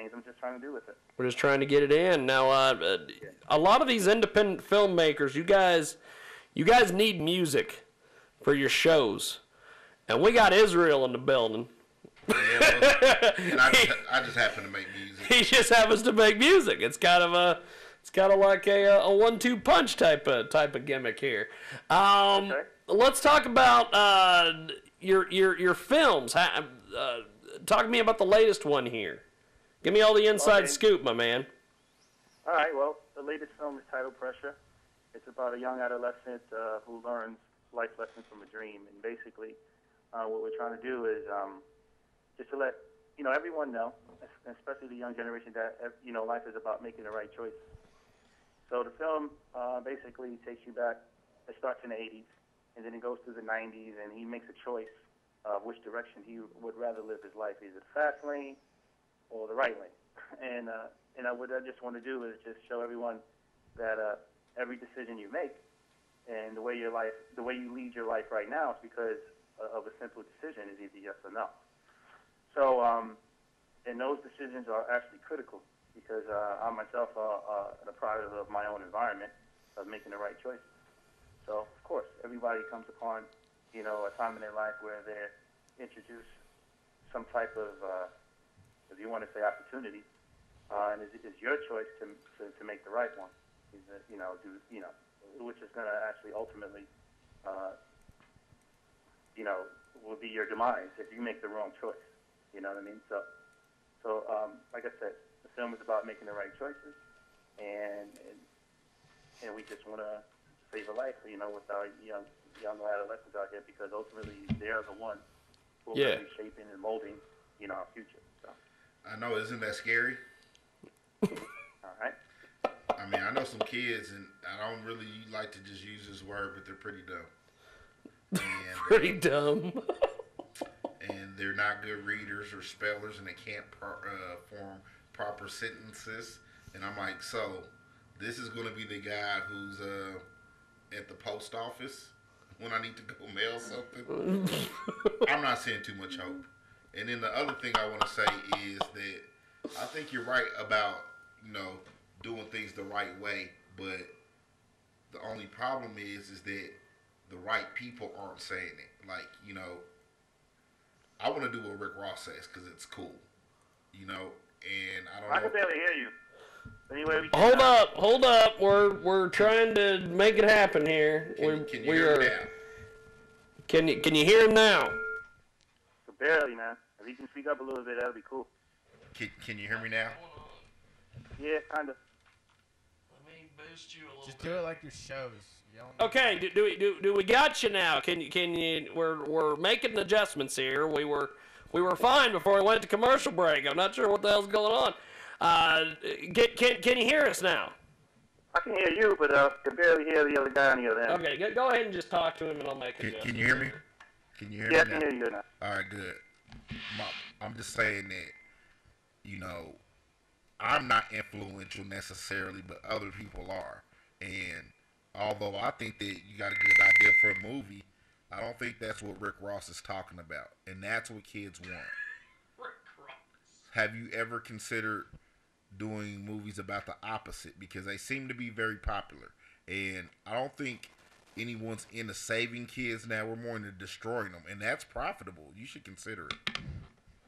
things I'm just trying to do with it. We're just trying to get it in. Now, a lot of these independent filmmakers, you guys need music for your shows. And we got Israel in the building. Yeah, well, and I just happen to make music. He just happens to make music. It's kind of like a 1-2 punch type of gimmick here. Okay. Let's talk about your films. Talk to me about the latest one here. Give me all the inside scoop, my man. All right. Well, the latest film is titled Pressure. It's about a young adolescent who learns life lessons from a dream, and basically, what we're trying to do is just to let everyone know, especially the young generation, that life is about making the right choice. So the film basically takes you back. It starts in the 80s, and then it goes through the 90s, and he makes a choice of which direction he would rather live his life, either the fast lane or the right lane. And what I just want to do is just show everyone that every decision you make and the way you lead your life right now is because of a simple decision, is either yes or no. So, and those decisions are actually critical because I myself are a product of my own environment of making the right choices. So, of course, everybody comes upon, a time in their life where they're introduced some type of, if you want to say, opportunity, and it's your choice to make the right one. Which is going to actually ultimately, will be your demise if you make the wrong choice. You know what I mean? So like I said, the film is about making the right choices, and we just want to save a life, with our young adolescents out here, because ultimately they're the ones who are really shaping and molding, our future. So. I know, isn't that scary? All right. I mean, I know some kids, and I don't really like to just use this word, but they're pretty dumb. And, pretty dumb. And they're not good readers or spellers, and they can't form proper sentences. And I'm like, so this is going to be the guy who's at the post office when I need to go mail something. I'm not seeing too much hope. And then the other thing I want to say is that I think you're right about, doing things the right way, but the only problem is that the right people aren't saying it. Like, I want to do what Rick Ross says because it's cool, and I don't know. I can barely hear you. Anyway, Hold up. We're trying to make it happen here. Can you hear me now? Can you hear him now? Barely, man. If you can speak up a little bit, that'll be cool. Can you hear me now? Yeah, kind of. Let me boost you a little. Just do it like your shows. Okay, do we got you now? Can you? We're making adjustments here. We were fine before we went to commercial break. I'm not sure what the hell's going on. Can you hear us now? I can hear you, but I can barely hear the other guy on the other end. Okay, go ahead and just talk to him, and I'll make it. Can you hear me? Can you hear me? Yeah, I can hear you now. All right, good. I'm just saying that, I'm not influential necessarily, but other people are. And although I think that you got a good idea for a movie, I don't think that's what Rick Ross is talking about. And that's what kids want. Rick Ross. Have you ever considered doing movies about the opposite? Because they seem to be very popular. And I don't think anyone's into saving kids now. We're more into destroying them. And that's profitable. You should consider it.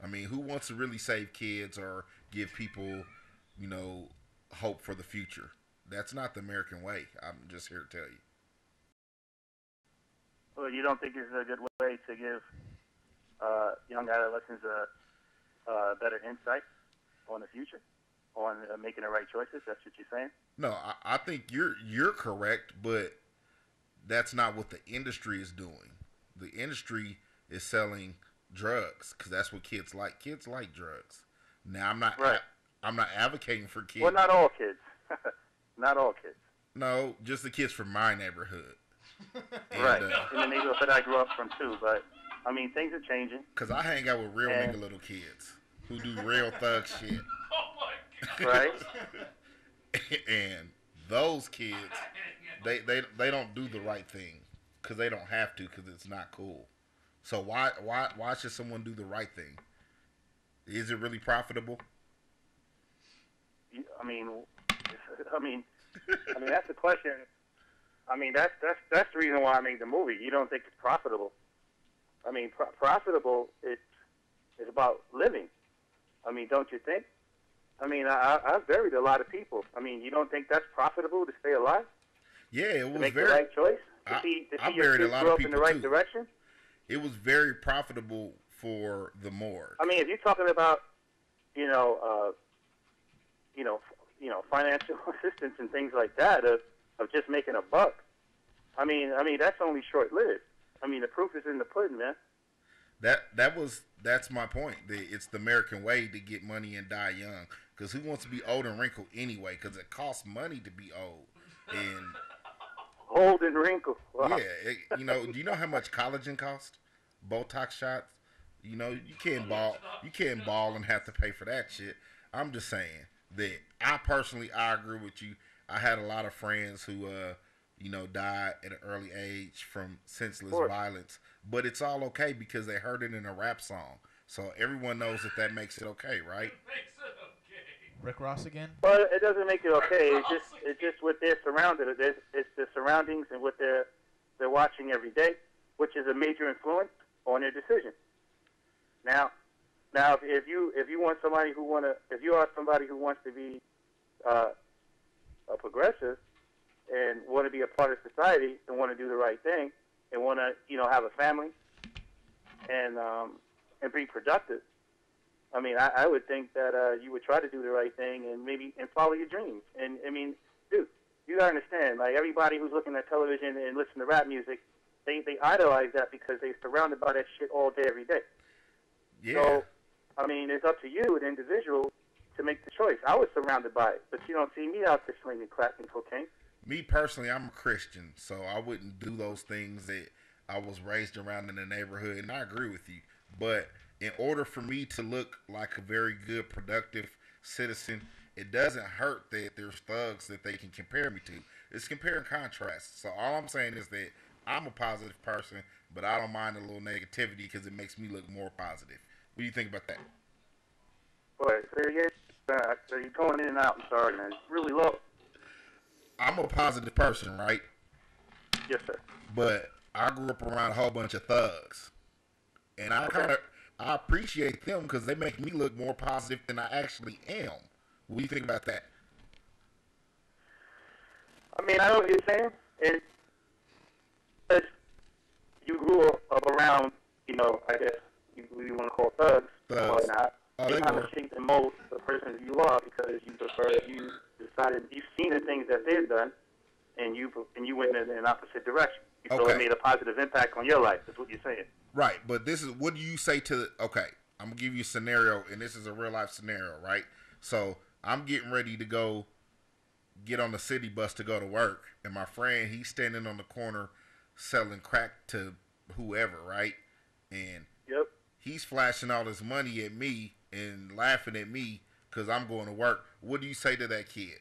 I mean, who wants to really save kids or give people, hope for the future? That's not the American way. I'm just here to tell you. Well, you don't think it's a good way to give young adolescents a better insight on the future, on making the right choices? That's what you're saying? No, I think you're correct, but that's not what the industry is doing. The industry is selling drugs because that's what kids like. Kids like drugs. Now, I'm not advocating for kids. Well, not all kids. Not all kids. No, just the kids from my neighborhood. Right. In the neighborhood that I grew up from, too. But, I mean, things are changing. Because I hang out with real nigga little kids who do real thug shit. Oh, my God. Right? And those kids, they don't do the right thing because they don't have to because it's not cool. So why should someone do the right thing? Is it really profitable? I mean, I mean, that's the question. I mean, that's the reason why I made the movie. You don't think it's profitable? I mean, profitable. It's about living. I mean, don't you think? I mean, I've buried a lot of people. I mean, you don't think that's profitable to stay alive? Yeah, it was to make very. the right choice. To see your kids grow up in the right direction. It was very profitable for the morgue. I mean, if you're talking about, financial assistance and things like that of just making a buck. I mean, that's only short-lived. I mean, the proof is in the pudding, man. That's my point. It's the American way to get money and die young. Because who wants to be old and wrinkled anyway? Because it costs money to be old. And old and wrinkled. Wow. Yeah, do you know how much collagen costs? Botox shots. You can't ball and have to pay for that shit. I'm just saying that I agree with you. I had a lot of friends who died at an early age from senseless violence, but it's all okay because they heard it in a rap song. So everyone knows that makes it okay, right? It makes it okay. Rick Ross again? Well, it doesn't make it okay. It's just what they're surrounded. It's the surroundings and what they're watching every day, which is a major influence on their decision. Now, if you want somebody if you are somebody who wants to be a progressive and want to be a part of society and want to do the right thing and want to have a family and be productive, I mean, I would think that you would try to do the right thing and follow your dreams. And I mean, dude, you gotta understand, like everybody who's looking at television and listening to rap music, they idolize that because they're surrounded by that shit all day, every day. Yeah. So, I mean, it's up to you, an individual, to make the choice. I was surrounded by it, but you don't see me out there slinging crack and cocaine. Me personally, I'm a Christian, so I wouldn't do those things that I was raised around in the neighborhood, and I agree with you. But in order for me to look like a very good, productive citizen, it doesn't hurt that there's thugs that they can compare me to. It's compare and contrast. So all I'm saying is that I'm a positive person, but I don't mind a little negativity because it makes me look more positive. What do you think about that? Boy, say again. So you're going in and out. I'm sorry, man. It's really low. I'm a positive person, right? Yes, sir. But I grew up around a whole bunch of thugs, and I appreciate them because they make me look more positive than I actually am. What do you think about that? I mean, I know what you're saying, and you grew up around, I guess you want to call thugs or whatnot. They kind of shape and mold the person you are because you decided you've seen the things that they've done, and you went in an opposite direction. You feel it made a positive impact on your life. That's what you're saying. Right, but this is what do you say to? Okay, I'm gonna give you a scenario, and this is a real life scenario, right? So I'm getting ready to go get on the city bus to go to work, and my friend he's standing on the corner selling crack to whoever, right? And he's flashing all this money at me and laughing at me because I'm going to work. What do you say to that kid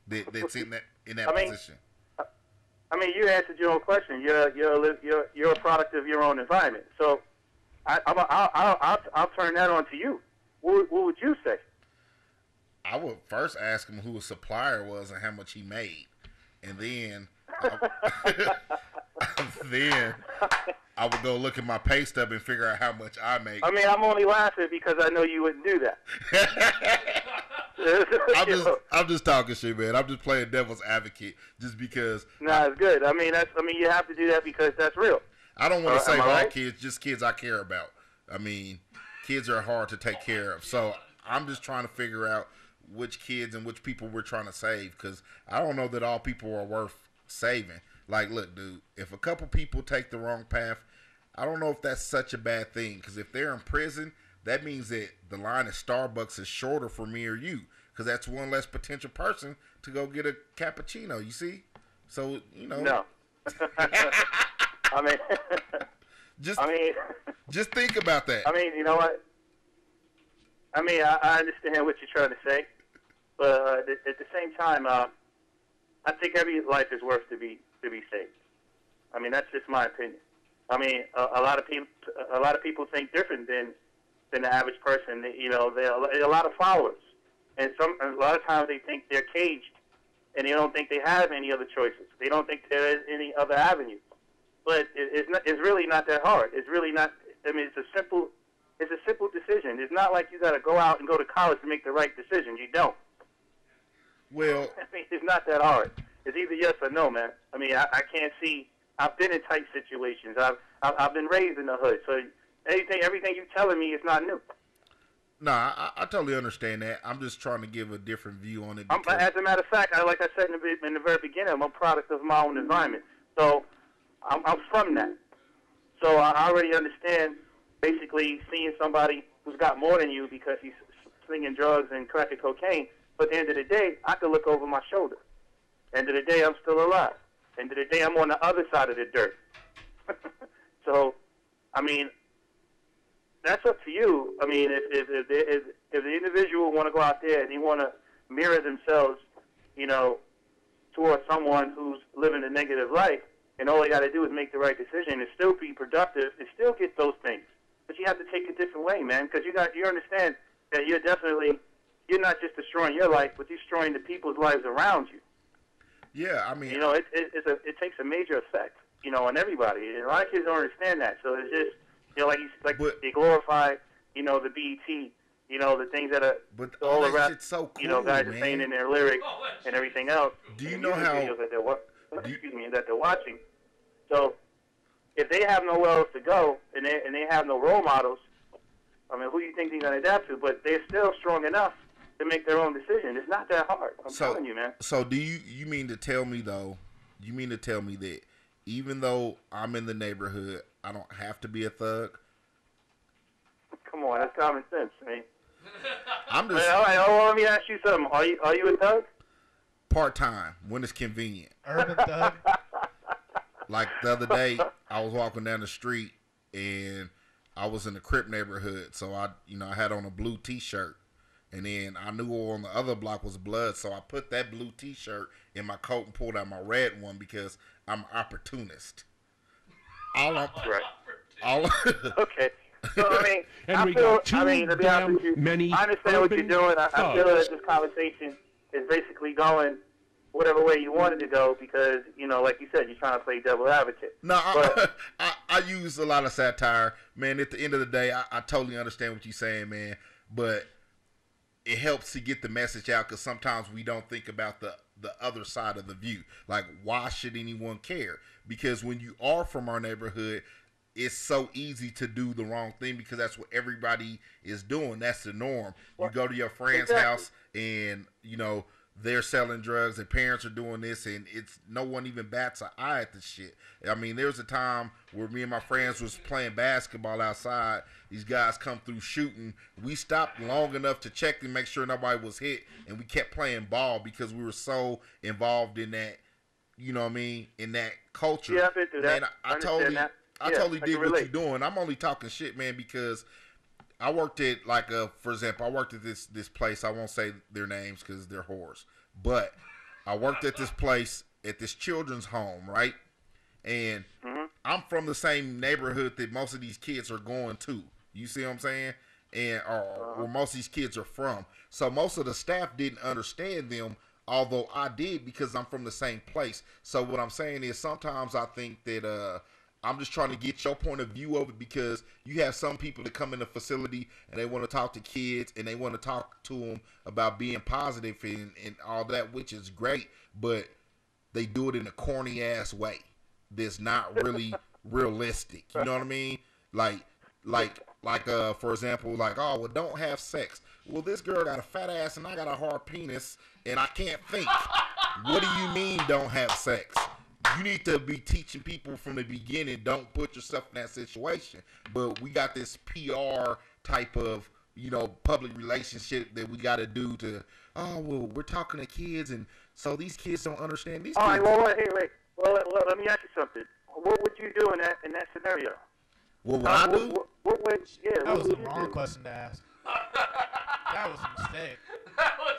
that's in that position? I mean, you answered your own question. You're a product of your own environment. So I'll turn that on to you. What would you say? I would first ask him who his supplier was and how much he made, and then I would go look at my pay stub and figure out how much I make. I mean, I'm only laughing because I know you wouldn't do that. I'm just talking shit, man. I'm just playing devil's advocate, just because. Nah, it's good. I mean, you have to do that because that's real. I don't want to save all kids, just kids I care about. I mean, kids are hard to take care of, so I'm just trying to figure out which kids and which people we're trying to save, because I don't know that all people are worth saving. Like, look, dude, if a couple people take the wrong path, I don't know if that's such a bad thing, because if they're in prison, that means that the line at Starbucks is shorter for me or you, because that's one less potential person to go get a cappuccino, you see? So, No. I mean, just think about that. I mean, you know what? I mean, I understand what you're trying to say, but at the same time, I think every life is worth to be saved. I mean, that's just my opinion. I mean, a lot of people think different than the average person. There are a lot of followers. And a lot of times they think they're caged, and they don't think they have any other choices. They don't think there is any other avenue. But it's really not that hard. It's really not. I mean, it's a simple decision. It's not like you got to go out and go to college to make the right decision. You don't. Well, I mean, it's not that hard. It's either yes or no, man. I mean, I can't see. I've been in tight situations. I've been raised in the hood. So everything you're telling me is not new. Nah, I totally understand that. I'm just trying to give a different view on it. As a matter of fact, like I said in the very beginning, I'm a product of my own environment. So I'm from that. So I already understand basically seeing somebody who's got more than you because he's slinging drugs and cracking cocaine. But at the end of the day, I can look over my shoulder. End of the day, I'm still alive. End of the day, I'm on the other side of the dirt. So, I mean, that's up to you. I mean, if the individual want to go out there and they want to mirror themselves, you know, towards someone who's living a negative life, and all they got to do is make the right decision and still be productive and still get those things. But you have to take a different way, man, because you understand that you're not just destroying your life, but you're destroying the people's lives around you. Yeah, I mean, you know, it takes a major effect, you know, on everybody. And a lot of kids don't understand that. So it's just, you know, they glorify, you know, the BET, you know, the things that are all the rap, so cool, you know, guys man. are saying in their lyrics and everything else. Do you know how? Videos that that they're watching. So if they have nowhere else to go and they have no role models, I mean, who do you think they're going to adapt to? But they're still strong enough to make their own decision. It's not that hard. I'm telling you, man. So do you mean to tell me though? You mean to tell me that even though I'm in the neighborhood, I don't have to be a thug? Come on, that's common sense, man. I'm just. All right, let me ask you something. Are you a thug? Part time when it's convenient. Urban thug. Like the other day, I was walking down the street and I was in the Crip neighborhood, so I had on a blue T-shirt. And then I knew on the other block was blood, so I put that blue T-shirt in my coat and pulled out my red one because I'm an opportunist. Okay. So, I mean, to be honest with you, I understand what you're doing. I feel that this conversation is basically going whatever way you want it to go because, you know, like you said, you're trying to play devil advocate. No, I use a lot of satire. Man, at the end of the day, I totally understand what you're saying, man. But it helps to get the message out because sometimes we don't think about the other side of the view. Like, why should anyone care? Because when you are from our neighborhood, it's so easy to do the wrong thing because that's what everybody is doing. That's the norm. You go to your friend's house and, you know, they're selling drugs and parents are doing this and it's no one even bats an eye at the shit. I mean, there was a time where me and my friends was playing basketball outside. These guys come through shooting. We stopped long enough to check to make sure nobody was hit, and we kept playing ball because we were so involved in that, you know what I mean, in that culture. Yeah, I've been through that. Man, I totally dig what you're doing. I'm only talking shit, man, because I worked at for example, I worked at this place. I won't say their names because they're whores, but I worked at this place at this children's home, right? And I'm from the same neighborhood that most of these kids are going to. You see what I'm saying? And where most of these kids are from. So most of the staff didn't understand them, although I did because I'm from the same place. So what I'm saying is sometimes I think that I'm just trying to get your point of view of it because you have some people that come in the facility and they want to talk to kids and they want to talk to them about being positive and all that, which is great, but they do it in a corny ass way that's not really realistic. You know what I mean? Like for example, like, oh, well, don't have sex. Well, this girl got a fat ass and I got a hard penis and I can't think. What do you mean don't have sex? You need to be teaching people from the beginning, don't put yourself in that situation. But we got this PR type of, you know, public relationship that we got to do to, oh, well, we're talking to kids, and so these kids don't understand these kids. All right, well, wait. Well, let me ask you something. What would you do in that scenario? What would I do? That was the wrong question to ask. That was a mistake.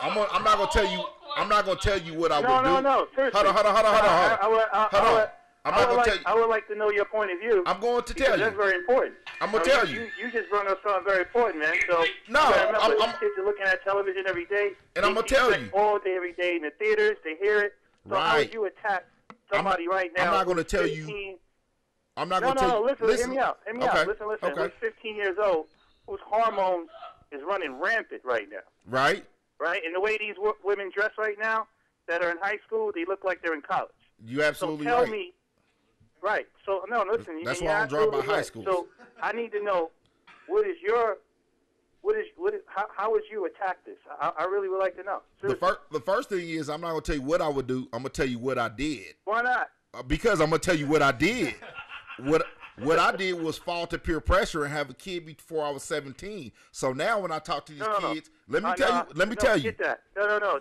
I'm not gonna tell you. I'm not gonna tell you what I would do. No. Seriously. Hold on. I'm not gonna tell you. I would like to know your point of view. I'm going to tell you. That's very important. I'm gonna tell you. You just brought up something very important, man. So no, remember, these kids are looking at television every day. And I'm gonna tell you. All day, every day in the theaters, they hear it. So how would you attack somebody right now? I'm not gonna tell you. I'm not gonna tell you. Listen, hear me out. Hear me out. Listen. Okay. Who's 15 years old, whose hormones is running rampant right now. Right. Right. And the way these women dress right now, that are in high school, they look like they're in college. You absolutely so tell right. me. Right. So no, listen. That's why I'm drawing by high schools. So I need to know how would you attack this? I really would like to know. The first thing is I'm not gonna tell you what I would do. I'm gonna tell you what I did. Why not? Because I'm gonna tell you what I did. What I did was fall to peer pressure and have a kid before I was 17. So now when I talk to these kids, let me tell you. Get that. No.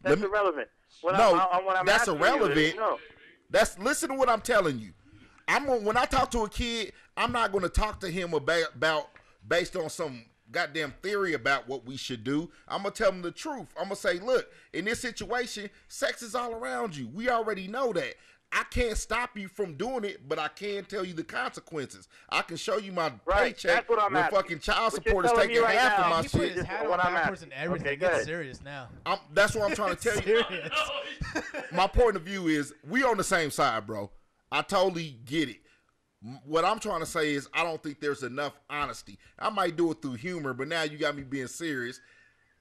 That's irrelevant. That's irrelevant. That's listen to what I'm telling you. When I talk to a kid, I'm not going to talk to him about based on some goddamn theory about what we should do. I'm going to tell him the truth. I'm going to say, look, in this situation, sex is all around you. We already know that. I can't stop you from doing it, but I can tell you the consequences. I can show you my paycheck when fucking child support is taking half of my shit. His hat on backwards and everything. It's serious now. That's what I'm trying to tell you. My point of view is we on the same side, bro. I totally get it. What I'm trying to say is I don't think there's enough honesty. I might do it through humor, but now you got me being serious.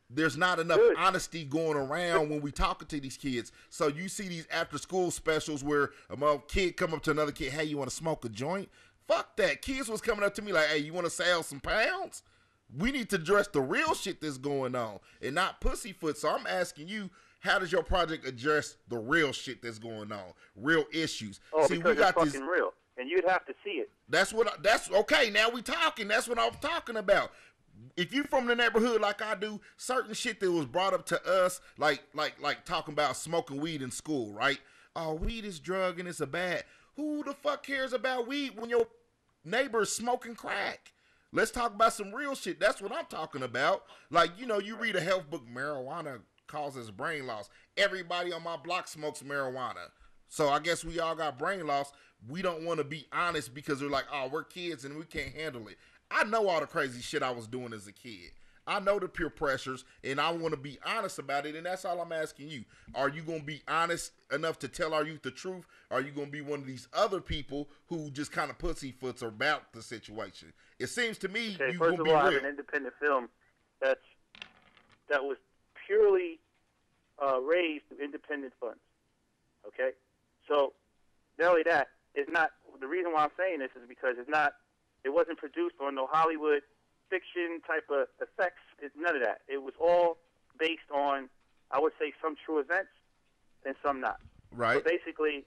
There's not enough honesty going around when we talking to these kids. So you see these after school specials where a kid come up to another kid, hey, you want to smoke a joint? Fuck that. Kids was coming up to me like, hey, you want to sell some pounds? We need to address the real shit that's going on and not pussyfoot. So I'm asking you, how does your project address the real shit that's going on? Real issues. Oh, see, because it's fucking real. And you'd have to see it. That's okay. Now we talking. That's what I'm talking about. If you from the neighborhood like I do, certain shit that was brought up to us, like talking about smoking weed in school, right? Oh, weed is drug and it's a bad. Who the fuck cares about weed when your neighbor's smoking crack? Let's talk about some real shit. That's what I'm talking about. Like, you read a health book, marijuana causes brain loss. Everybody on my block smokes marijuana. So I guess we all got brain loss. We don't want to be honest because they're like, oh, we're kids and we can't handle it. I know all the crazy shit I was doing as a kid. I know the peer pressures, and I want to be honest about it, and that's all I'm asking you. Are you going to be honest enough to tell our youth the truth? Or are you going to be one of these other people who just kind of pussyfoots about the situation? It seems to me you're going to be real. First of all, I have an independent film that was purely raised through independent funds. Okay? So, not only that, it's not, the reason why I'm saying this is because it wasn't produced on no Hollywood fiction type of effects. None of that. It was all based on, I would say, some true events and some not. Right. So basically,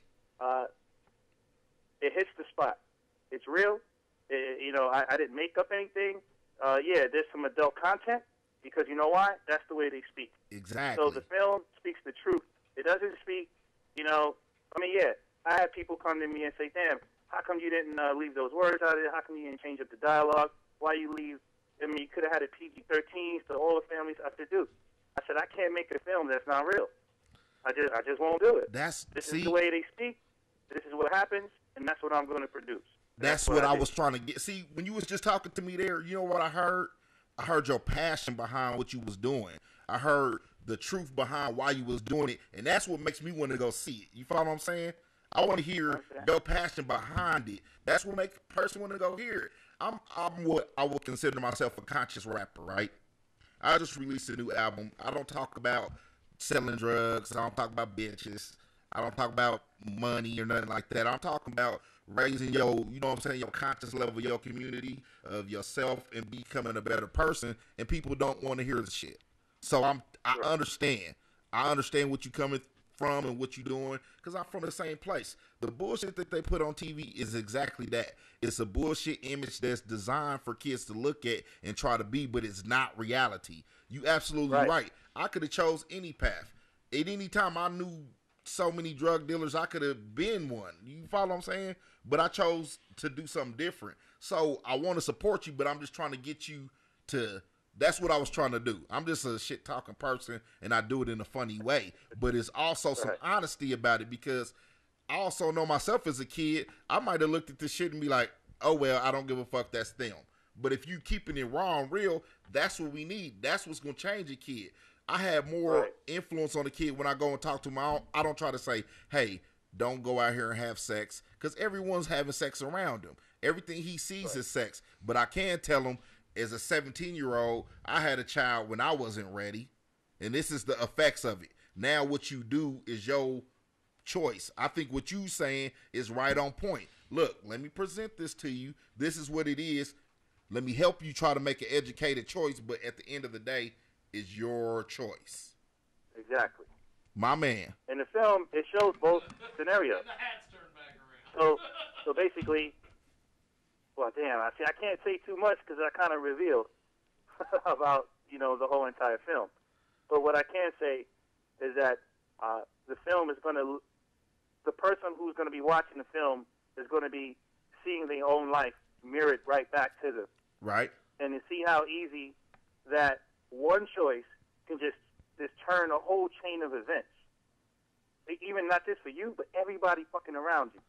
it hits the spot. It's real. I didn't make up anything. There's some adult content because you know why? That's the way they speak. Exactly. So the film speaks the truth. It doesn't speak, I had people come to me and say, damn, how come you didn't leave those words out of it? How come you didn't change up the dialogue? Why you leave? You could have had a PG-13 so all the families. I said, dude, I can't make a film that's not real. I just won't do it. This is the way they speak. This is what happens, and that's what I'm going to produce. That's what I was trying to get. See, when you was just talking to me there, you know what I heard? I heard your passion behind what you was doing. I heard the truth behind why you was doing it, and that's what makes me want to go see it. You follow what I'm saying? I want to hear your passion behind it. That's what makes a person want to go hear it. I'm what I would consider myself a conscious rapper, right? I just released a new album. I don't talk about selling drugs. I don't talk about bitches. I don't talk about money or nothing like that. I'm talking about raising your conscious level of your community, of yourself, and becoming a better person. And people don't want to hear the shit. So I understand. I understand what you're coming from and what you're doing because I'm from the same place. The bullshit that they put on TV is exactly that. It's a bullshit image that's designed for kids to look at and try to be, but it's not reality. You absolutely right. I could have chose any path. At any time I knew so many drug dealers, I could have been one. You follow what I'm saying? But I chose to do something different. So I want to support you, but I'm just trying to get you to. That's what I was trying to do. I'm just a shit talking person and I do it in a funny way, but it's also some honesty about it because I also know myself as a kid, I might have looked at this shit and be like, oh, well, I don't give a fuck, that's them. But if you keeping it raw and real, that's what we need. That's what's going to change a kid. I have more influence on the kid when I go and talk to him. I don't try to say, hey, don't go out here and have sex, because everyone's having sex around him. Everything he sees is sex. But I can tell him, as a 17-year-old, I had a child when I wasn't ready, and this is the effects of it. Now what you do is your choice. I think what you saying is right on point. Look, let me present this to you. This is what it is. Let me help you try to make an educated choice, but at the end of the day, it's your choice. Exactly. My man. In the film, it shows both scenarios. The hat's turned back around. So basically, well, damn, I can't say too much because I kind of revealed about, the whole entire film. But what I can say is that the film is going to, the person who's going to be watching the film is going to be seeing their own life mirrored right back to them. Right. And to see how easy that one choice can just turn a whole chain of events. Even not just for you, but everybody fucking around you.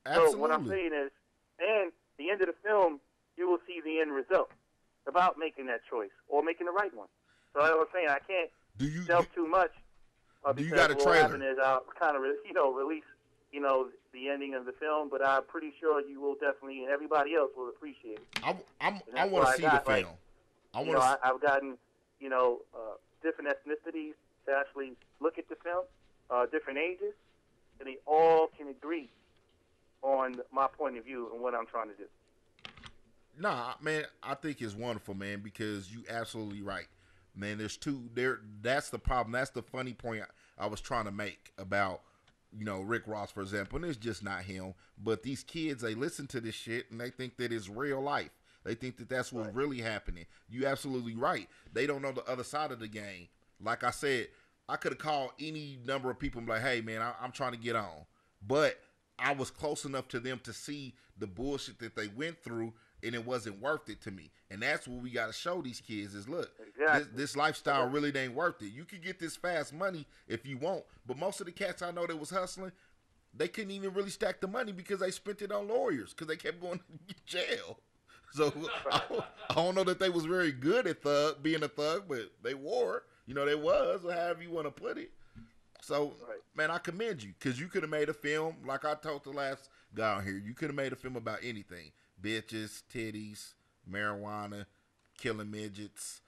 Absolutely. So what I'm saying is, and the end of the film, you will see the end result about making that choice or making the right one. So I was saying I can't delve too much. Do you got a trailer? Is I'll kind of release the ending of the film, but I'm pretty sure you will definitely, and everybody else will appreciate it. I want to see the film. I've gotten different ethnicities to actually look at the film, different ages, and they all can agree on my point of view and what I'm trying to do. Nah, man, I think it's wonderful, man, because you absolutely right. Man, there's two there. That's the problem. That's the funny point I was trying to make about, Rick Ross, for example. And it's just not him. But these kids, they listen to this shit and they think that it's real life. They think that that's what's really happening. You absolutely right. They don't know the other side of the game. Like I said, I could have called any number of people and be like, hey, man, I'm trying to get on. But I was close enough to them to see the bullshit that they went through, and it wasn't worth it to me. And that's what we got to show these kids is, look, this lifestyle really ain't worth it. You can get this fast money if you want, but most of the cats I know that was hustling, they couldn't even really stack the money because they spent it on lawyers because they kept going to jail. So I don't know that they was very good at being a thug, but they were. They was, or however you want to put it. So, man, I commend you because you could have made a film, like I told the last guy on here, you could have made a film about anything. Bitches, titties, marijuana, killing midgets,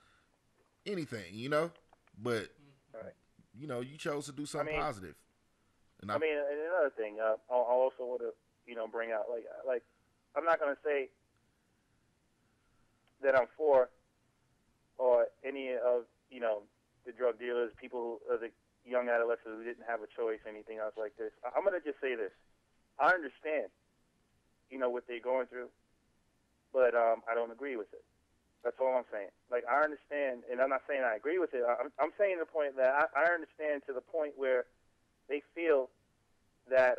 anything, But, you chose to do something positive. And and another thing, I also want to, bring out, like, I'm not going to say that I'm for or any of, the drug dealers, people, the young adolescents who didn't have a choice, anything else like this. I'm going to just say this. I understand, what they're going through, but I don't agree with it. That's all I'm saying. Like, I understand, and I'm not saying I agree with it. I'm saying the point that I understand to the point where they feel that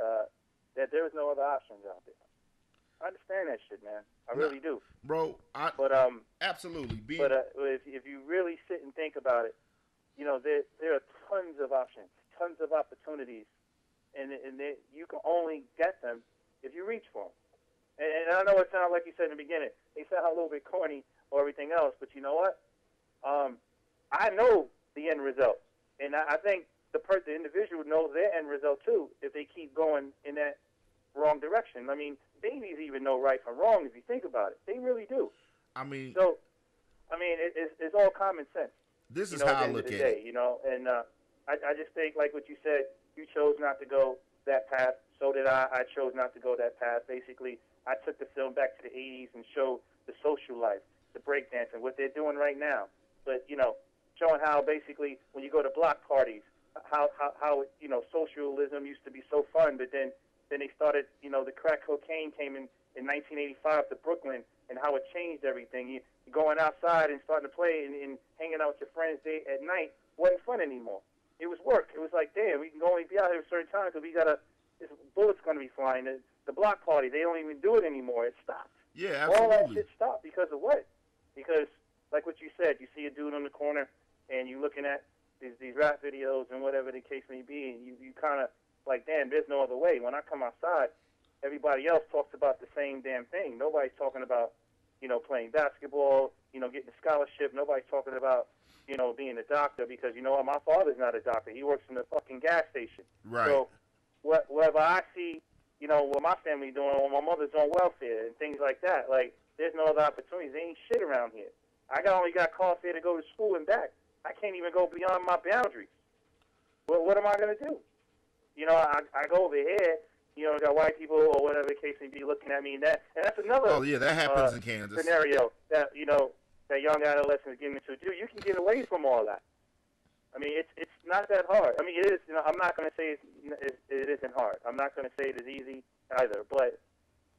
that there is no other options out there. I understand that shit, man. I really do. Bro, absolutely. But if you really sit and think about it, there are tons of options, tons of opportunities, and you can only get them if you reach for them. And I know it sounds like you said in the beginning, they sound a little bit corny or everything else, but you know what? I know the end result, and I think the individual knows their end result too if they keep going in that wrong direction. I mean, babies even know right from wrong if you think about it. They really do. It's all common sense. This is how I look at it. And I just think, like what you said, you chose not to go that path. So did I. I chose not to go that path. Basically, I took the film back to the 80s and showed the social life, the breakdancing, what they're doing right now. But, showing how basically when you go to block parties, how socialism used to be so fun, but then they started, the crack cocaine came in 1985 to Brooklyn, and how it changed everything. You going outside and starting to play and hanging out with your friends at night wasn't fun anymore. It was work. It was like, damn, we can only be out here at a certain time because this bullet's going to be flying. The block party, they don't even do it anymore. It stopped. Yeah, absolutely. All that shit stopped because of what? Because, like what you said, you see a dude on the corner and you're looking at these rap videos and whatever the case may be, and you kind of like, damn, there's no other way. When I come outside, everybody else talks about the same damn thing. Nobody's talking about, playing basketball, getting a scholarship. Nobody's talking about, being a doctor because, what, my father's not a doctor. He works in the fucking gas station. Right. So whatever I see, what my family doing, or my mother's on welfare and things like that, like, there's no other opportunities. There ain't shit around here. I only got car fare to go to school and back. I can't even go beyond my boundaries. Well, what am I going to do? I go over here, got white people or whatever the case may be looking at me, and that's another Oh, yeah, that happens in Kansas. Scenario that, that young adolescents get into. Dude, you can get away from all that. I mean, it's not that hard. I mean, it is. I'm not going to say it isn't hard. I'm not going to say it is easy either, but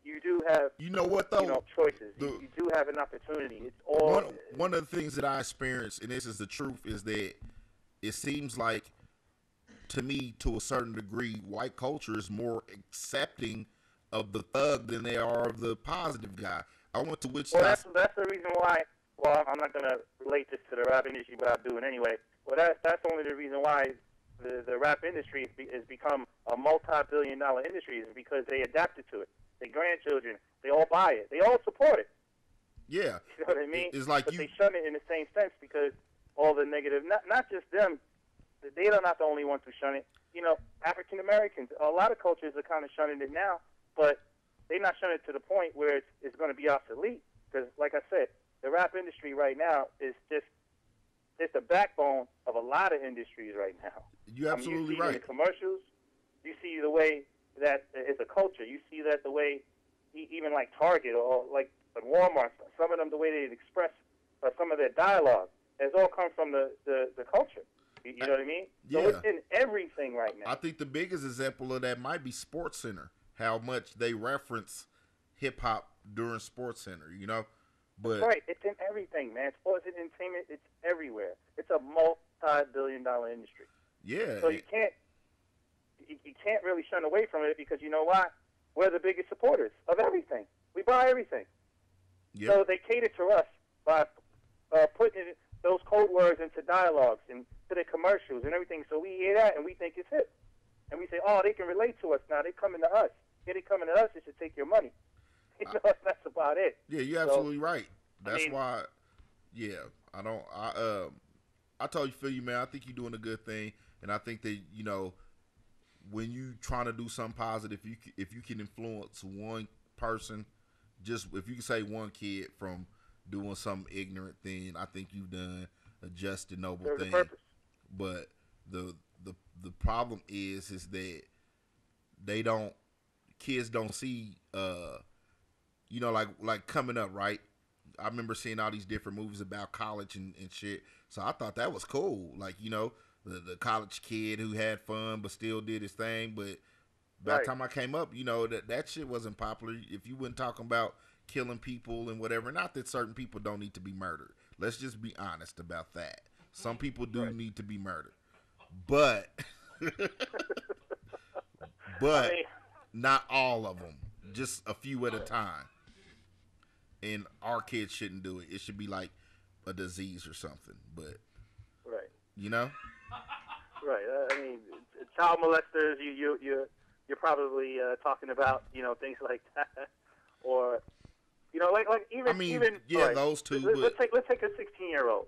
you do have, what, though? Choices. You do have an opportunity. It's all one of the things that I experienced, and this is the truth, is that it seems like, to me, to a certain degree, white culture is more accepting of the thug than they are of the positive guy. I went to Wichita. Well, that's the reason why. Well, I'm not going to relate this to the rap industry, but I'm doing anyway. Well, that's only the reason why the rap industry has become a multi-billion-dollar industry, is because they adapted to it. Their grandchildren, they all buy it. They all support it. Yeah. You know what I mean? It's like but they shun it in the same sense because all the negative, not just them, they are not the only ones who shun it. African Americans, a lot of cultures are kind of shunning it now, but they're not shunning it to the point where it's going to be obsolete. Because, like I said, the rap industry right now is it's the backbone of a lot of industries right now. You're absolutely you see right. In the commercials, you see the way that it's a culture. You see that the way, even like Target or like Walmart, some of them, the way they express some of their dialogue, has all come from the culture. You know what I mean? Yeah. So it's in everything right now. I think the biggest example of that might be Sports Center. How much they reference hip hop during Sports Center, But right, it's in everything, man. Sports and entertainment, it's everywhere. It's a multi-billion-dollar industry. yeah, So you can't really shun away from it because you know why? We're the biggest supporters of everything. We buy everything. Yep. So they cater to us by putting those code words into dialogues and to the commercials and everything. So we hear that and we think it's hip. And we say, oh, they can relate to us now. They're coming to us. If they coming to us, they should take your money. That's about it. Yeah, you're absolutely right. That's I mean, why. Yeah, I told you, feel you, man. I think you're doing a good thing, and I think that when you trying to do something positive, if you can influence one person, just if you can say one kid from doing some ignorant thing, I think you've done a just and noble thing. But the problem is that kids don't see like coming up, right? I remember seeing all these different movies about college and shit. So I thought that was cool. Like, the college kid who had fun but still did his thing. But by the time I came up, that shit wasn't popular. If you weren't talking about killing people and whatever, not that certain people don't need to be murdered. Let's just be honest about that. Some people do need to be murdered. But not all of them. Just a few at a time. And our kids shouldn't do it. It should be like a disease or something. But Right. I mean, child molesters. You're probably talking about things like that, or like even. I mean, even, yeah, those two. Let's take a 16-year-old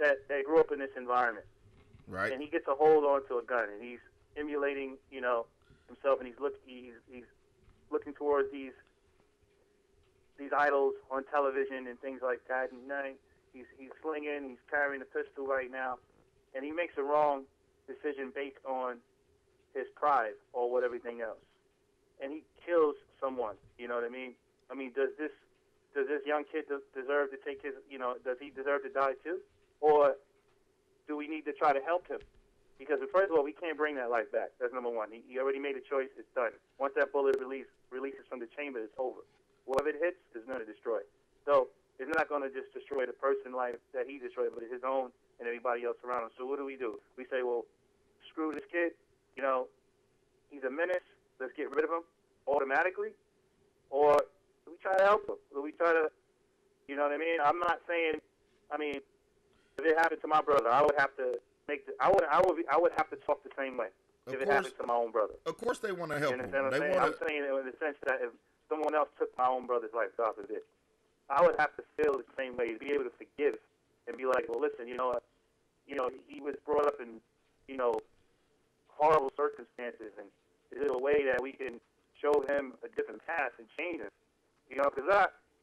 that grew up in this environment, right? And he gets a hold onto a gun, and he's emulating himself, and he's looking towards these idols on television and things like that. And he's slinging, he's carrying a pistol right now, and he makes a wrong decision based on his pride or what everything else, and he kills someone. You know what I mean? I mean, does this young kid deserve to take his? Does he deserve to die too, or do we need to try to help him? Because first of all, we can't bring that life back. That's number one. He already made a choice. It's done. Once that bullet releases from the chamber, it's over. Whatever it hits is going to destroy. So it's not going to just destroy the person's life that he destroyed, but his own and everybody else around him. So what do? We say, well, screw this kid. He's a menace. Let's get rid of him automatically. Or do we try to help him? Do we try to, you know what I mean? I'm not saying, if it happened to my brother, I would have to I would have to talk the same way. if it happens to my own brother. Of course they want to help You him. understand what I'm saying? I'm saying it in the sense that if someone else took my own brother's life, God forbid, I would have to feel the same way, to be able to forgive and be like, well, listen, you know what? You know, he was brought up in, you know, horrible circumstances, and is there a way that we can show him a different path and change him? You know, because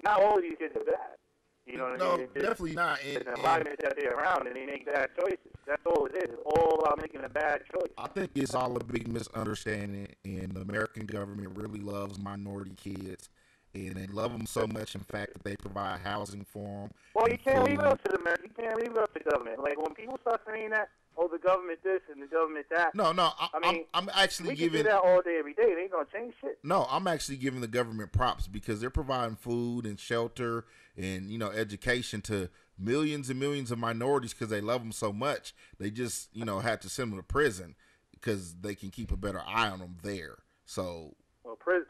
not all of these kids are bad. You know what I mean? No, definitely not. It's an environment that they're around, and they make bad choices. That's all it is. It's all about making a bad choice. I think it's all a big misunderstanding, and the American government really loves minority kids, and they love them so much, in fact, that they provide housing for them. Well, you can't leave it up to the American. You can't leave it up to the government. Like, when people start saying that, oh, the government this and the government that. No, I mean, I'm actually we can do that all day, every day. It ain't gonna change shit. No, I'm actually giving the government props because they're providing food and shelter and, you know, education to millions and millions of minorities because they love them so much. They just, you know, had to send them to prison because they can keep a better eye on them there. So, well, prison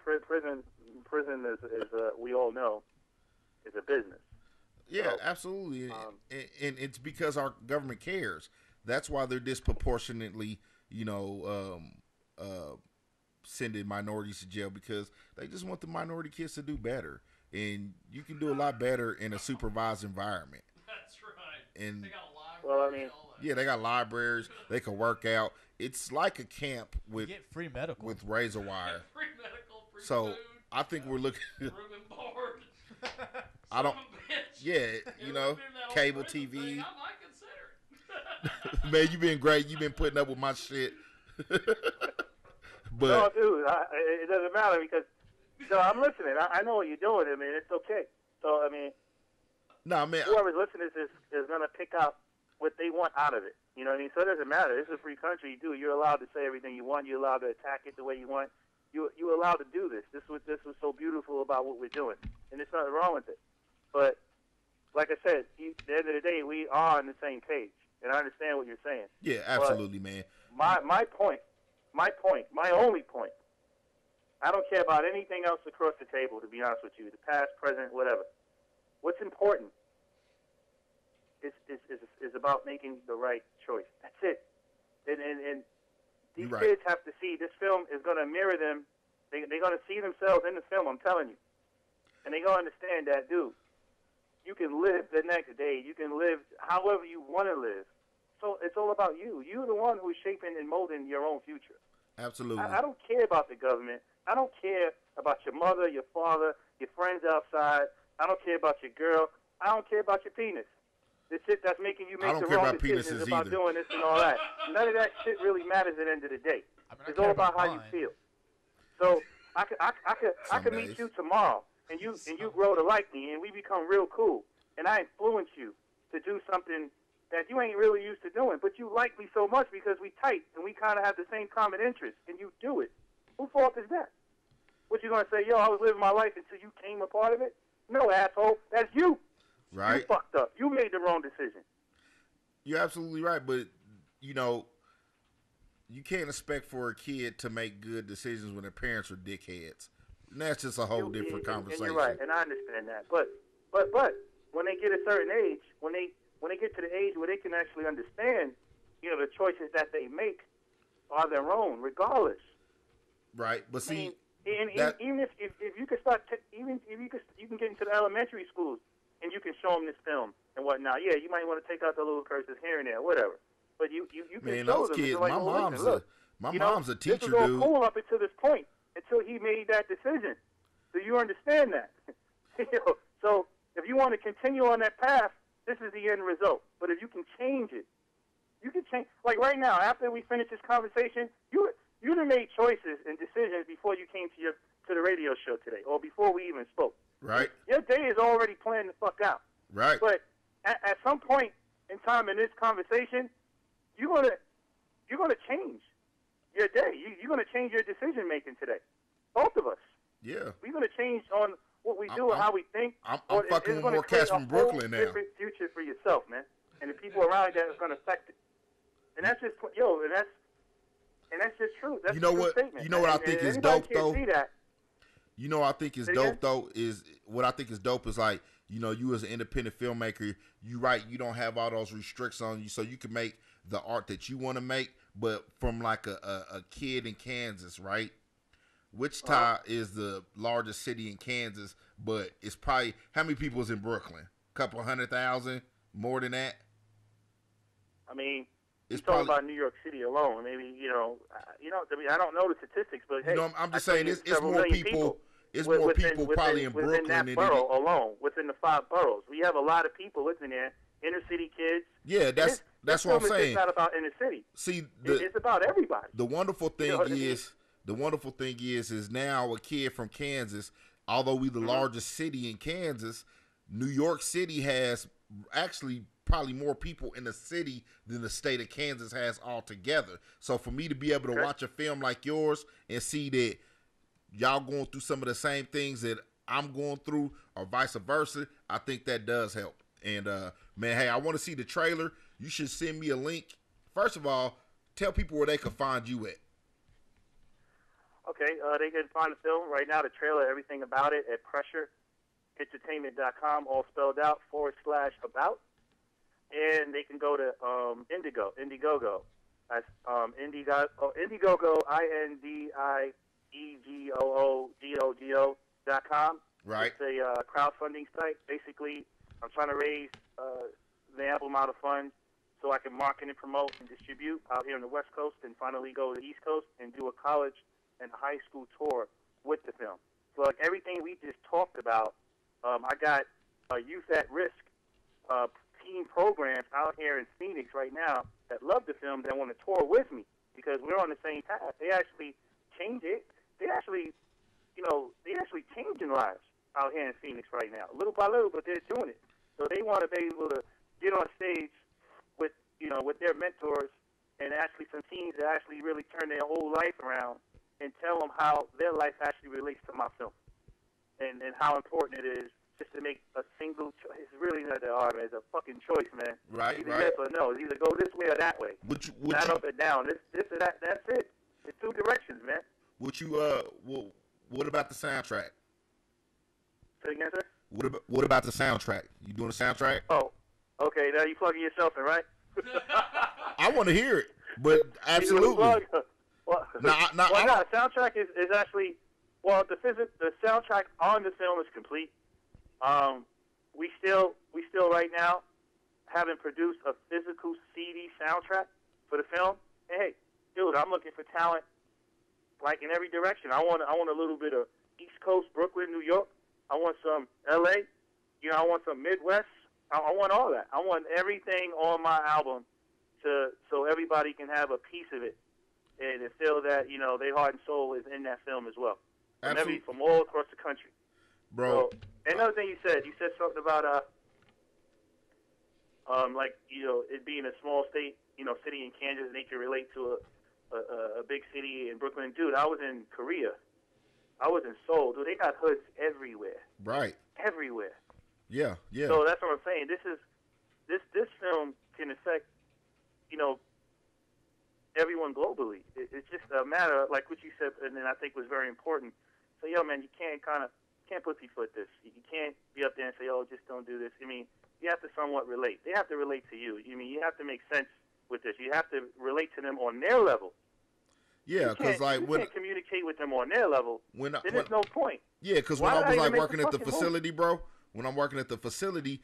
is we all know, is a business. Yeah, so, absolutely, and it's because our government cares. That's why they're disproportionately, you know, sending minorities to jail, because they just want the minority kids to do better. And you can do a lot better in a supervised environment. That's right. And they got a library. Well, I mean, yeah, they got libraries. They can work out. It's like a camp with get free medical, with razor wire. Free medical, free So food, I think we're looking. room and board. I don't. Son of a bitch. Yeah, you know, cable TV. Thing, I might consider it. Man, you've been great. You've been putting up with my shit. But no, dude, it doesn't matter because. So I'm listening. I know what you're doing. I mean, it's okay. So I mean, no, man. Whoever's listening is gonna pick out what they want out of it. You know what I mean? So it doesn't matter. This is a free country. You're allowed to say everything you want. You're allowed to attack it the way you want. You're allowed to do this. This was so beautiful about what we're doing, and there's nothing wrong with it. But like I said, at the end of the day, we are on the same page, and I understand what you're saying. Yeah, absolutely, man. My only point. I don't care about anything else across the table, to be honest with you, the past, present, whatever. What's important is about making the right choice. That's it. And these kids have to see this film is going to mirror them. They're going to see themselves in the film, I'm telling you. And they're going to understand that, dude, you can live the next day. You can live however you want to live. So it's all about you. You're the one who's shaping and molding your own future. Absolutely. I don't care about the government. I don't care about your mother, your father, your friends outside. I don't care about your girl. I don't care about your penis. The shit that's making you make the wrong decisions about doing this and all that. None of that shit really matters at the end of the day. It's all about how you feel. So I could meet you tomorrow, and you grow to like me, and we become real cool, and I influence you to do something that you ain't really used to doing, but you like me so much because we tight and we kind of have the same common interests, and you do it. Whose fault is that? What you gonna say? Yo, I was living my life until you came a part of it? No, asshole. That's you. Right. You fucked up. You made the wrong decision. You're absolutely right, but you know, you can't expect for a kid to make good decisions when their parents are dickheads. And that's just a whole different conversation. And you're right, and I understand that. But when they get a certain age, when they get to the age where they can actually understand, you know, the choices that they make are their own, regardless. Right, but see, even if you could start, even if you can get into the elementary schools and you can show them this film and whatnot. Yeah, you might want to take out the little curses here and there, whatever. But you can show them. Kids, like, my mom's a teacher, this was all dude. cool up until this point, until he made that decision. Do you understand that? So if you want to continue on that path, this is the end result. But if you can change it, you can change. Like right now, after we finish this conversation, you done made choices and decisions before you came to the radio show today, or before we even spoke. Right. Your day is already planned the fuck out. Right. But at some point in time in this conversation, you're gonna change your day. You're gonna change your decision making today. Both of us. Yeah. We're gonna change on what we do and how we think. I'm fucking with more cats from Brooklyn now. Different future for yourself, man, and the people around you that is gonna affect it. And that's just and that's just true. That's you know what? Statement, you know what I think is dope though. You know what I think is dope though is what I think is dope is like, you know, you as an independent filmmaker, you don't have all those restrictions on you, so you can make the art that you want to make, but from like a kid in Kansas, right? Wichita is the largest city in Kansas, but it's probably, how many people is in Brooklyn? Couple 100,000, more than that? I mean, it's talking about New York City alone. Maybe, I mean, I don't know the statistics, but hey, I'm just saying it's more people. It's more people probably in Brooklyn within that borough alone, within the 5 boroughs. We have a lot of people living there, inner city kids. Yeah, that's what I'm saying. It's not about inner city. See, it's about everybody. The wonderful thing is now a kid from Kansas, although we the largest city in Kansas, New York City has actually probably more people in the city than the state of Kansas has altogether. So for me to be able to watch a film like yours and see that y'all going through some of the same things that I'm going through or vice versa, I think that does help. And man, hey, I want to see the trailer. You should send me a link. First of all, tell people where they can find you at. Okay, they can find the film right now, the trailer, everything about it at pressureentertainment.com, all spelled out, /about. And they can go to Indiegogo. That's Indiegogo, INDIEGOOGOGO.com. Right. It's a crowdfunding site. Basically, I'm trying to raise the ample amount of funds so I can market and promote and distribute out here on the West Coast and finally go to the East Coast and do a college and high school tour with the film. So like everything we just talked about, I got youth at risk teen programs out here in Phoenix right now that love the film, that want to tour with me because we're on the same path. They actually change it. They actually changing lives out here in Phoenix right now, little by little, but they're doing it. So they want to be able to get on stage with their mentors and actually some teens that actually really turn their whole life around and tell them how their life actually relates to my film and how important it is just to make a single choice. It's really not that hard, man. It's a fucking choice, man. Right, either yes or no. It's either go this way or that way. Not up and down. This or that. That's it. It's 2 directions, man. What about the soundtrack? Say again, sir? What about the soundtrack? You doing a soundtrack? Oh, okay. Now you plugging yourself in, right? I want to hear it, but absolutely. The soundtrack is actually, the soundtrack on the film is complete. We still right now haven't produced a physical CD soundtrack for the film. Hey, dude, I'm looking for talent like in every direction. I want a little bit of East Coast, Brooklyn, New York. I want some LA. I want some Midwest. I want all that. I want everything on my album so everybody can have a piece of it and feel that, their heart and soul is in that film as well. From all across the country. Bro. So, another thing you said something about it being a small state, city in Kansas, and they can relate to a big city in Brooklyn. Dude, I was in Korea. I was in Seoul. Dude, they got hoods everywhere. Right. Everywhere. Yeah. So that's what I'm saying. This film can affect, everyone globally. It's just a matter of, like what you said, and then I think was very important. So, man, you can't pussyfoot this. You can't be up there and say, just don't do this. I mean, you have to somewhat relate. They have to relate to you. You have to make sense with this. You have to relate to them on their level. Yeah, because you can't communicate with them on their level, then there's no point. Yeah, because when I was working at the facility, bro, when I'm working at the facility,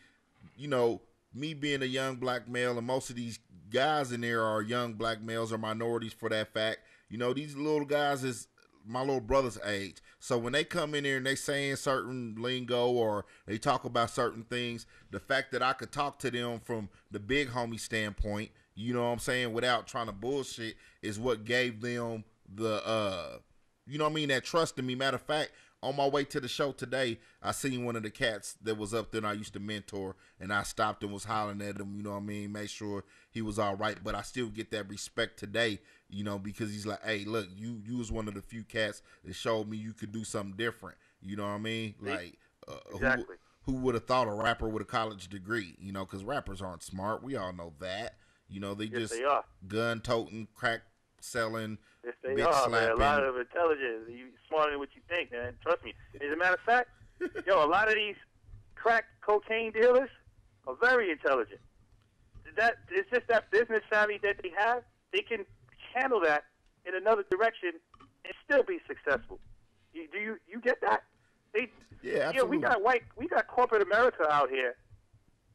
me being a young black male, and most of these guys in there are young black males or minorities for that fact. These little guys is my little brother's age. So when they come in there and they saying certain lingo or they talk about certain things, the fact that I could talk to them from the big homie standpoint, you know what I'm saying, without trying to bullshit, is what gave them the, that trust in me. Matter of fact, on my way to the show today, I seen one of the cats that was up there and I used to mentor, and I stopped and was hollering at him, make sure he was all right. But I still get that respect today, because he's like, hey, look, you was one of the few cats that showed me you could do something different. You know what I mean? Like, exactly. Who would have thought a rapper with a college degree? Because rappers aren't smart. We all know that. They just gun-toting, crack-selling, yes, they bitch are, slapping. Man. A lot of intelligence. You smarter than what you think, man. Trust me. As a matter of fact, a lot of these crack cocaine dealers are very intelligent. It's just that business savvy that they have. They can channel that in another direction and still be successful. You get that? Yeah, absolutely. We got corporate America out here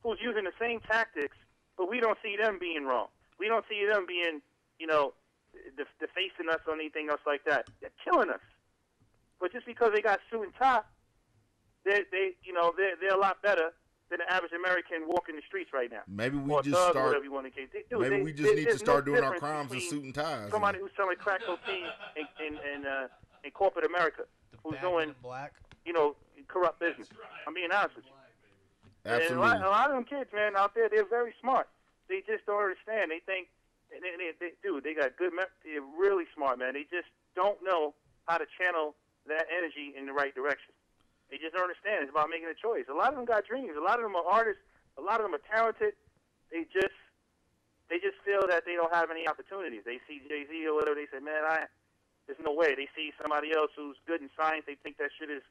who's using the same tactics, but we don't see them being wrong. We don't see them being, defacing us or anything else like that. They're killing us. But just because they got suit and tie, they're a lot better than the average American walking the streets right now. Maybe we or just thug, start. whatever you want to get. Maybe we just need to start doing our crimes in suit and ties. Somebody who's selling crack cocaine in corporate America, who's doing black. Corrupt business. I'm being honest with you. Absolutely. And a lot of them kids, man, out there, they're very smart. They just don't understand. They think, they got good. They're really smart, man. They just don't know how to channel that energy in the right direction. They just don't understand. It's about making a choice. A lot of them got dreams. A lot of them are artists. A lot of them are talented. They just feel that they don't have any opportunities. They see Jay-Z or whatever. They say, man, there's no way. They see somebody else who's good in science. They think that shit is,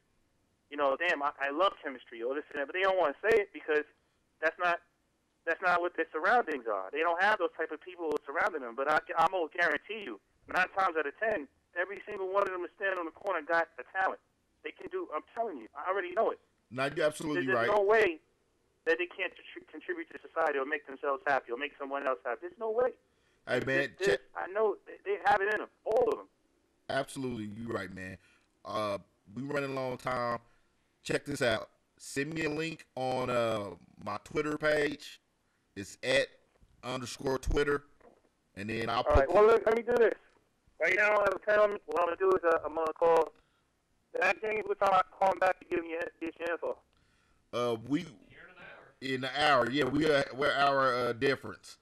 damn, I love chemistry or this and that. But they don't want to say it because that's not what their surroundings are. They don't have those type of people surrounding them. But I'm going to guarantee you, 9 times out of 10, every single one of them is standing on the corner got a talent. They can do. I'm telling you, I already know it. No, you're absolutely There's right. no way that they can't contribute to society or make themselves happy or make someone else happy. There's no way. Hey man, I know they have it in them, all of them. Absolutely, you're right, man. We running a long time. Check this out. Send me a link on my Twitter page. It's @_Twitter, and then I'll. All right. Well, let me do this. Right now, what I'm gonna do is I'm gonna call. James, what time I call him back to give you your info? We in an hour. Yeah, we're an hour difference.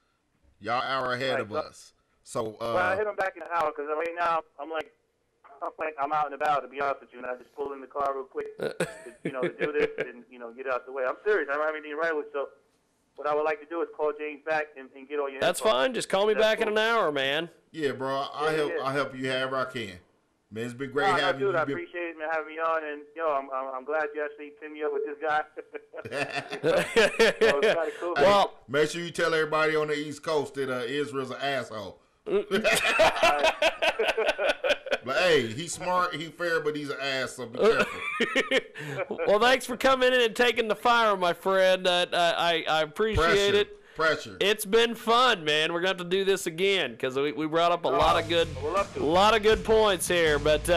Y'all hour ahead of us. So I hit him back in an hour because right now I'm out and about, to be honest with you, and I just pulled in the car real quick to do this and get out the way. I'm serious. I don't have anything to write with. So what I would like to do is call James back and get all your That's info. fine. Just call me back in an hour, man. Yeah, bro. I'll help you however I can. Man, it's been great having you. I appreciate it, man, having me on, and I'm glad you actually pinned me up with this guy. So it's kind of cool. Well, make sure you tell everybody on the East Coast that Israel's an asshole. But hey, he's smart, he's fair, but he's an ass, so be careful. Well, thanks for coming in and taking the fire, my friend. I appreciate it. Pressure. It's been fun, man. We're going to have to do this again because we brought up a lot of good points here. But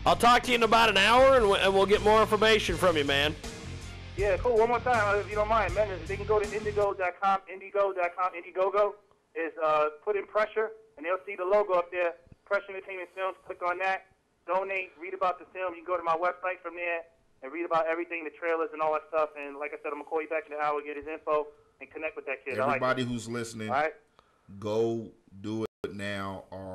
I'll talk to you in about an hour, and we'll get more information from you, man. Yeah, cool. One more time, if you don't mind, man. They can go to Indigo.com. Indiegogo is put in Pressure, and they'll see the logo up there. Pressure Entertainment Films. Click on that. Donate. Read about the film. You can go to my website from there and read about everything, the trailers and all that stuff. And like I said, I'm going to call you back in an hour, get his info, and connect with that kid. Everybody who's listening, all right, go do it now or